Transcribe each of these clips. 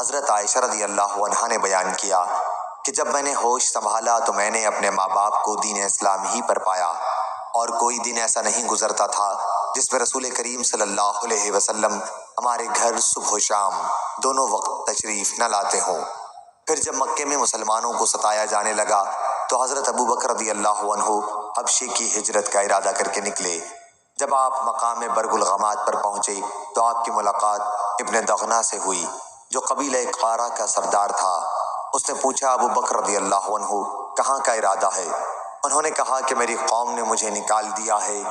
حضرت عائشہ رضی اللہ عنہا نے بیان کیا کہ جب میں نے ہوش سنبھالا تو میں نے اپنے ماں باپ کو دین اسلام ہی پر پایا، اور کوئی دن ایسا نہیں گزرتا تھا جس میں رسول کریم صلی اللہ علیہ وسلم ہمارے گھر صبح و شام دونوں وقت تشریف نہ لاتے ہوں۔ پھر جب مکے میں مسلمانوں کو ستایا جانے لگا تو حضرت ابو بکر رضی اللہ عنہ حبشے کی ہجرت کا ارادہ کر کے نکلے۔ جب آپ مقام برگ الغمات پر پہنچے تو آپ کی ملاقات ابن دغنہ سے ہوئی جو قبیلہ قارہ کا سردار تھا۔ اس نے پوچھا، ابو بکر رضی اللہ عنہ کہاں کا ارادہ ہے؟ انہوں نے کہا کہ میری قوم نے مجھے نکال دیا ہے،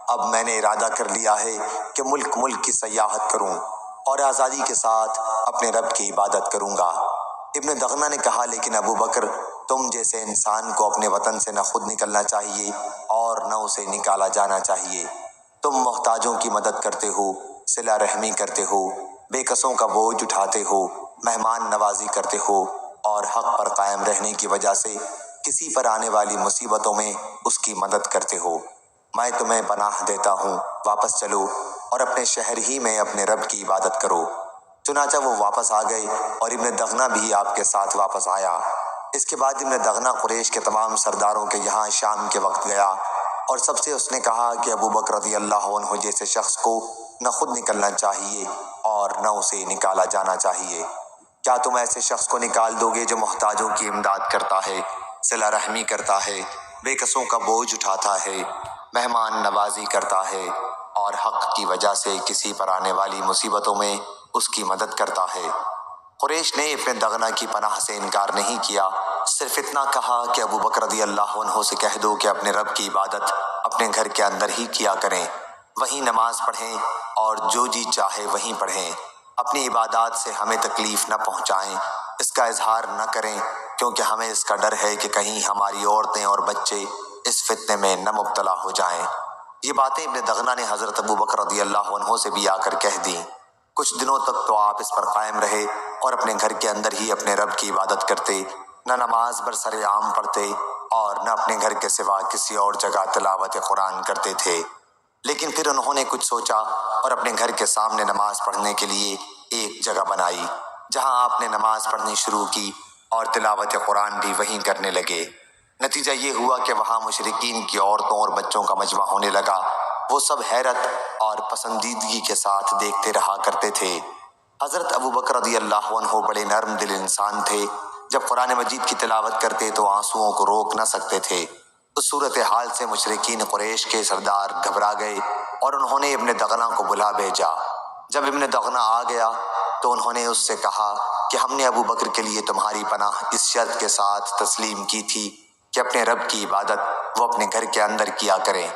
اب میں نے ارادہ کر لیا ہے کہ ملک ملک کی سیاحت کروں اور آزادی کے ساتھ اپنے رب کی عبادت کروں گا۔ ابن دغنہ نے کہا، لیکن ابو بکر تم جیسے انسان کو اپنے وطن سے نہ خود نکلنا چاہیے اور نہ اسے نکالا جانا چاہیے۔ تم محتاجوں کی مدد کرتے ہو، صلہ رحمی کرتے ہو، بے کسوں کا بوجھ اٹھاتے ہو، مہمان نوازی کرتے ہو اور حق پر قائم رہنے کی وجہ سے کسی پر آنے والی مصیبتوں میں اس کی مدد کرتے ہو۔ میں تمہیں پناہ دیتا ہوں، واپس چلو اور اپنے شہر ہی میں اپنے رب کی عبادت کرو۔ چنانچہ وہ واپس آ گئے اور ابن دغنہ بھی آپ کے ساتھ واپس آیا۔ اس کے بعد ابن دغنہ قریش کے تمام سرداروں کے یہاں شام کے وقت گیا اور سب سے اس نے کہا کہ ابو بکر رضی اللہ عنہ جیسے شخص کو نہ خود نکلنا چاہیے اور نہ اسے نکالا جانا چاہیے۔ کیا تم ایسے شخص کو نکال دو گے جو محتاجوں کی امداد کرتا ہے، صلہ رحمی کرتا ہے، بے کسوں کا بوجھ اٹھاتا ہے، مہمان نوازی کرتا ہے اور حق کی وجہ سے کسی پر آنے والی مصیبتوں میں اس کی مدد کرتا ہے؟ قریش نے ابن دغنہ کی پناہ سے انکار نہیں کیا، صرف اتنا کہا کہ ابو بکر رضی اللہ عنہ سے کہہ دو کہ اپنے رب کی عبادت اپنے گھر کے اندر ہی کیا کریں، وہیں نماز پڑھیں اور جو جی چاہے وہیں پڑھیں، اپنی عبادات سے ہمیں تکلیف نہ پہنچائیں، اس کا اظہار نہ کریں کیونکہ ہمیں اس کا ڈر ہے کہ کہیں ہماری عورتیں اور بچے اس فتنے میں نہ مبتلا ہو جائیں۔ یہ باتیں ابن دغنہ نے حضرت ابو بکر رضی اللہ عنہ سے بھی آ کر کہہ دیں۔ کچھ دنوں تک تو آپ اس پر قائم رہے اور اپنے گھر کے اندر ہی اپنے رب کی عبادت کرتے، نہ نماز برسر عام پڑھتے اور نہ اپنے گھر کے سوا کسی اور جگہ تلاوت قرآن کرتے تھے۔ لیکن پھر انہوں نے کچھ سوچا اور اپنے گھر کے سامنے نماز پڑھنے کے لیے ایک جگہ بنائی جہاں آپ نے نماز پڑھنی شروع کی اور تلاوت قرآن بھی وہیں کرنے لگے۔ نتیجہ یہ ہوا کہ وہاں مشرکین کی عورتوں اور بچوں کا مجمع ہونے لگا۔ وہ سب حیرت اور پسندیدگی کے ساتھ دیکھتے رہا کرتے تھے۔ حضرت ابو بکر رضی اللہ عنہ بڑے نرم دل انسان تھے، جب قرآن مجید کی تلاوت کرتے تو آنسوؤں کو روک نہ سکتے تھے۔ اس صورتحال سے مشرکین قریش کے سردار گھبرا گئے اور انہوں نے ابن دغنہ کو بلا بھیجا۔ جب ابن دغنہ آ گیا تو انہوں نے اس سے کہا کہ ہم نے ابو بکر کے لیے تمہاری پناہ اس شرط کے ساتھ تسلیم کی تھی کہ اپنے رب کی عبادت وہ اپنے گھر کے اندر کیا کریں،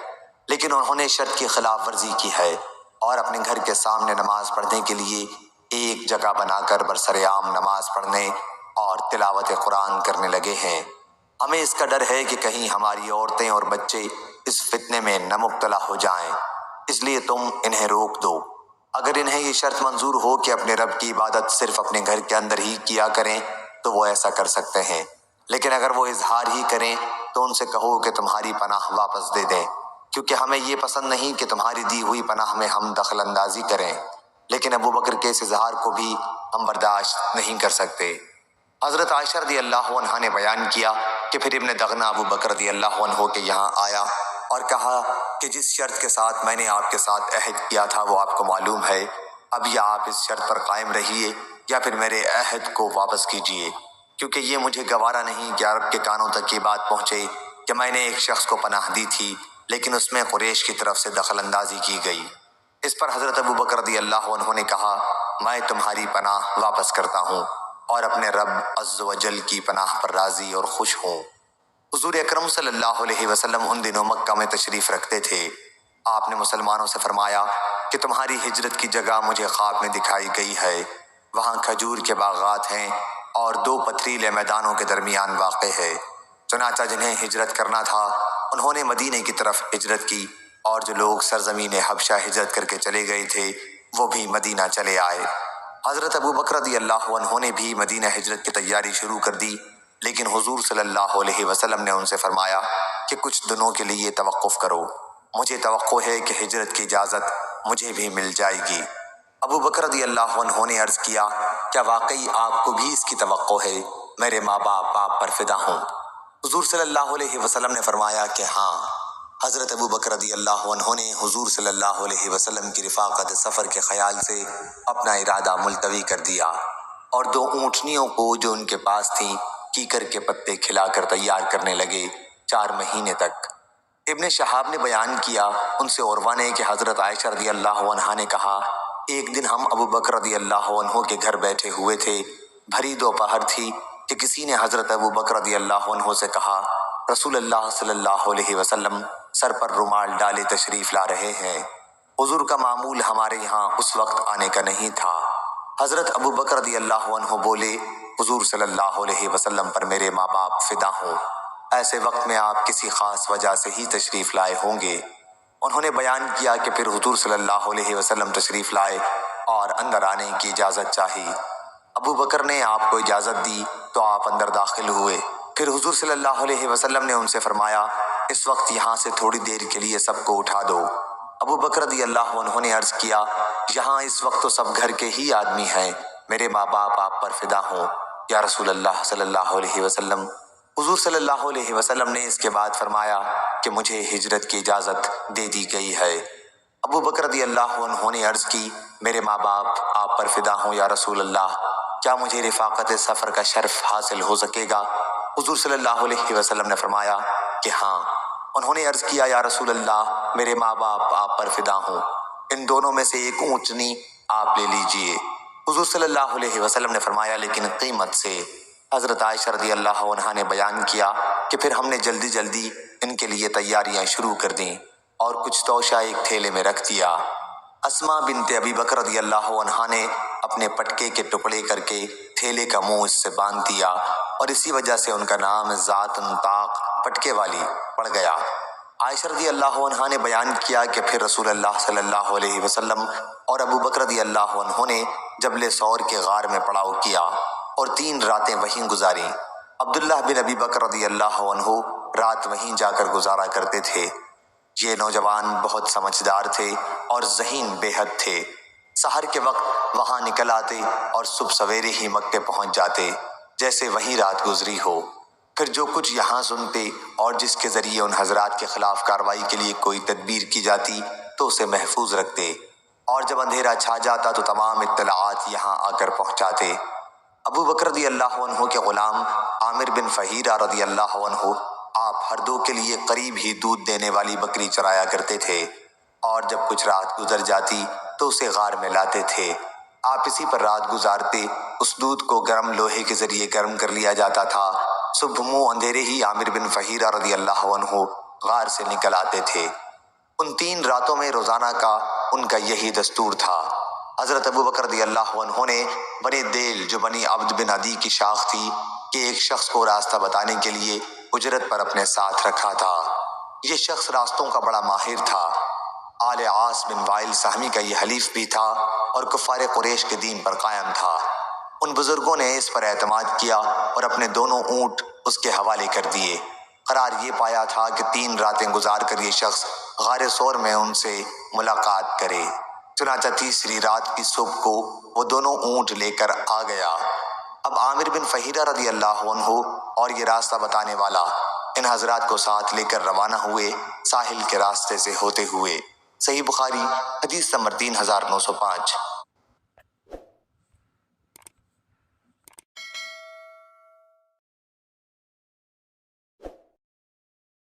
لیکن انہوں نے شرط کی خلاف ورزی کی ہے اور اپنے گھر کے سامنے نماز پڑھنے کے لیے ایک جگہ بنا کر برسر عام نماز پڑھنے اور تلاوت قرآن کرنے لگے ہیں۔ ہمیں اس کا ڈر ہے کہ کہیں ہماری عورتیں اور بچے اس فتنے میں نہ مبتلا ہو جائیں، اس لیے تم انہیں روک دو۔ اگر انہیں یہ شرط منظور ہو کہ اپنے رب کی عبادت صرف اپنے گھر کے اندر ہی کیا کریں تو وہ ایسا کر سکتے ہیں، لیکن اگر وہ اظہار ہی کریں تو ان سے کہو کہ تمہاری پناہ واپس دے دیں، کیونکہ ہمیں یہ پسند نہیں کہ تمہاری دی ہوئی پناہ میں ہم دخل اندازی کریں، لیکن ابو بکر کے اس اظہار کو بھی ہم برداشت نہیں کر سکتے۔ حضرت عائشہ رضی اللہ عنہا نے بیان کیا کہ پھر ابن دغنہ ابو بکر رضی اللہ عنہ کے یہاں آیا اور کہا کہ جس شرط کے ساتھ میں نے آپ کے ساتھ عہد کیا تھا وہ آپ کو معلوم ہے، اب یا آپ اس شرط پر قائم رہیے یا پھر میرے عہد کو واپس کیجیے، کیونکہ یہ مجھے گوارا نہیں کہ عرب کے کانوں تک یہ بات پہنچے کہ میں نے ایک شخص کو پناہ دی تھی لیکن اس میں قریش کی طرف سے دخل اندازی کی گئی۔ اس پر حضرت ابو بکر رضی اللہ عنہ نے کہا، میں تمہاری پناہ واپس کرتا ہوں اور اپنے رب عز و جل کی پناہ پر راضی اور خوش ہوں۔ حضور اکرم صلی اللہ علیہ وسلم ان دنوں مکہ میں تشریف رکھتے تھے۔ آپ نے مسلمانوں سے فرمایا کہ تمہاری ہجرت کی جگہ مجھے خواب میں دکھائی گئی ہے، وہاں کھجور کے باغات ہیں اور دو پتھریلے میدانوں کے درمیان واقع ہے۔ چنانچہ جنہیں ہجرت کرنا تھا انہوں نے مدینے کی طرف ہجرت کی، اور جو لوگ سرزمین حبشہ ہجرت کر کے چلے گئے تھے وہ بھی مدینہ چلے آئے۔ حضرت ابو بکر رضی اللہ عنہ نے بھی مدینہ ہجرت کی تیاری شروع کر دی، لیکن حضور صلی اللہ علیہ وسلم نے ان سے فرمایا کہ کچھ دنوں کے لیے توقف کرو، مجھے توقع ہے کہ ہجرت کی اجازت مجھے بھی مل جائے گی۔ ابو بکر رضی اللہ عنہ نے عرض کیا کیا واقعی آپ کو بھی اس کی توقع ہے؟ میرے ماں باپ آپ پر فدا ہوں۔ حضور صلی اللہ علیہ وسلم نے فرمایا کہ ہاں۔ حضرت ابو بکر رضی اللہ عنہ نے حضور صلی اللہ علیہ وسلم کی رفاقت سفر کے خیال سے اپنا ارادہ ملتوی کر دیا اور 2 اونٹنیوں کو جو ان کے پاس تھیں کیکر کے پتے کھلا کر تیار کرنے لگے 4 مہینے تک۔ ابن شہاب نے بیان کیا ان سے عروہ نے کہ حضرت عائشہ رضی اللہ عنہا نے کہا ایک دن ہم ابو بکر رضی اللہ عنہ کے گھر بیٹھے ہوئے تھے، بھری دوپہر تھی کہ کسی نے حضرت ابو بکر رضی اللہ عنہ سے کہا رسول اللہ صلی اللہ علیہ وسلم سر پر رومال ڈالے تشریف لا رہے ہیں۔ حضور کا معمول ہمارے یہاں اس وقت آنے کا نہیں تھا۔ حضرت ابو بکر رضی اللہ عنہ بولے حضور صلی اللہ علیہ وسلم پر میرے ماں باپ فدا ہوں، ایسے وقت میں آپ کسی خاص وجہ سے ہی تشریف لائے ہوں گے۔ انہوں نے بیان کیا کہ پھر حضور صلی اللہ علیہ وسلم تشریف لائے اور اندر آنے کی اجازت چاہی۔ ابو بکر نے آپ کو اجازت دی تو آپ اندر داخل ہوئے۔ پھر حضور صلی اللہ علیہ وسلم نے ان سے فرمایا اس وقت یہاں سے تھوڑی دیر کے لیے سب کو اٹھا دو۔ ابو بکر رضی اللہ عنہ نے عرض کیا یہاں اس وقت تو سب گھر کے ہی آدمی ہیں، میرے ماں باپ آپ پر فدا ہوں یا رسول اللہ صلی اللہ علیہ وسلم۔ حضور صلی اللہ علیہ وسلم نے اس کے بعد فرمایا کہ مجھے ہجرت کی اجازت دے دی گئی ہے۔ ابو بکر رضی اللہ عنہ نے عرض کی میرے ماں باپ آپ پر فدا ہوں یا رسول اللہ، کیا مجھے رفاقت سفر کا شرف حاصل ہو سکے گا؟ حضور صلی اللہ علیہ وسلم نے فرمایا کہ ہاں۔ انہوں نے عرض کیا یا رسول اللہ میرے ماں باپ آپ پر فدا ہوں، ان دونوں میں سے ایک اونٹنی آپ لے لیجئے۔ حضور صلی اللہ علیہ وسلم نے فرمایا لیکن قیمت سے۔ حضرت عائشہ رضی اللہ عنہا نے بیان کیا کہ پھر ہم نے جلدی جلدی ان کے لیے تیاریاں شروع کر دیں اور کچھ توشہ ایک تھیلے میں رکھ دیا۔ اسماء بنت ابی بکر رضی اللہ عنہا نے اپنے پٹکے کے ٹکڑے کر کے تھیلے کا منہ اس سے باندھ دیا اور اسی وجہ سے ان کا نام ذات طاق پٹکے والی پڑ گیا۔ عائشہ رضی اللہ عنہا نے بیان کیا کہ پھر رسول اللہ صلی اللہ علیہ وسلم اور ابو بکر رضی اللہ عنہ نے جبل ثور کے غار میں پڑاؤ کیا اور 3 راتیں وہیں گزاریں۔ عبداللہ بن ابی بکر رضی اللہ عنہ رات وہیں جا کر گزارا کرتے تھے۔ یہ نوجوان بہت سمجھدار تھے اور ذہین بے حد تھے۔ سحر کے وقت وہاں نکل آتے اور صبح سویرے ہی مکے پہنچ جاتے جیسے وہیں رات گزری ہو۔ پھر جو کچھ یہاں سنتے اور جس کے ذریعے ان حضرات کے خلاف کارروائی کے لیے کوئی تدبیر کی جاتی تو اسے محفوظ رکھتے اور جب اندھیرا چھا جاتا تو تمام اطلاعات یہاں آ کر پہنچاتے۔ ابو بکر رضی اللہ عنہ کے غلام عامر بن فہیرہ رضی اللہ عنہ آپ ہر 2 کے لیے قریب ہی دودھ دینے والی بکری چرایا کرتے تھے اور جب کچھ رات گزر جاتی تو اسے غار میں لاتے تھے۔ آپ اسی پر رات گزارتے، اس دودھ کو گرم لوہے کے ذریعے گرم کر لیا جاتا تھا۔ صبح منہ اندھیرے ہی عامر بن فہیرہ رضی اللہ عنہ غار سے نکل آتے تھے۔ ان 3 راتوں میں روزانہ کا ان کا یہی دستور تھا۔ حضرت ابو بکر رضی اللہ عنہ نے بنی دیل جو بنی عبد بن عدی کی شاخ تھی کہ ایک شخص کو راستہ بتانے کے لیے اجرت پر اپنے ساتھ رکھا تھا۔ یہ شخص راستوں کا بڑا ماہر تھا۔ آل عاص بن وائل سہمی کا یہ حلیف بھی تھا اور کفار قریش کے دین پر قائم تھا۔ ان بزرگوں نے اس پر اعتماد کیا اور اپنے دونوں اونٹ اس کے حوالے کر دیے۔ قرار یہ پایا تھا کہ 3 راتیں گزار کر یہ شخص غار ثور میں ان سے ملاقات کرے۔ چنانچہ تیسری رات کی صبح کو وہ دونوں اونٹ لے کر آ گیا۔ اب عامر بن فہیرہ رضی اللہ عنہ اور یہ راستہ بتانے والا ان حضرات کو ساتھ لے کر روانہ ہوئے ساحل کے راستے سے ہوتے ہوئے۔ صحیح بخاری حدیث نمبر 3905۔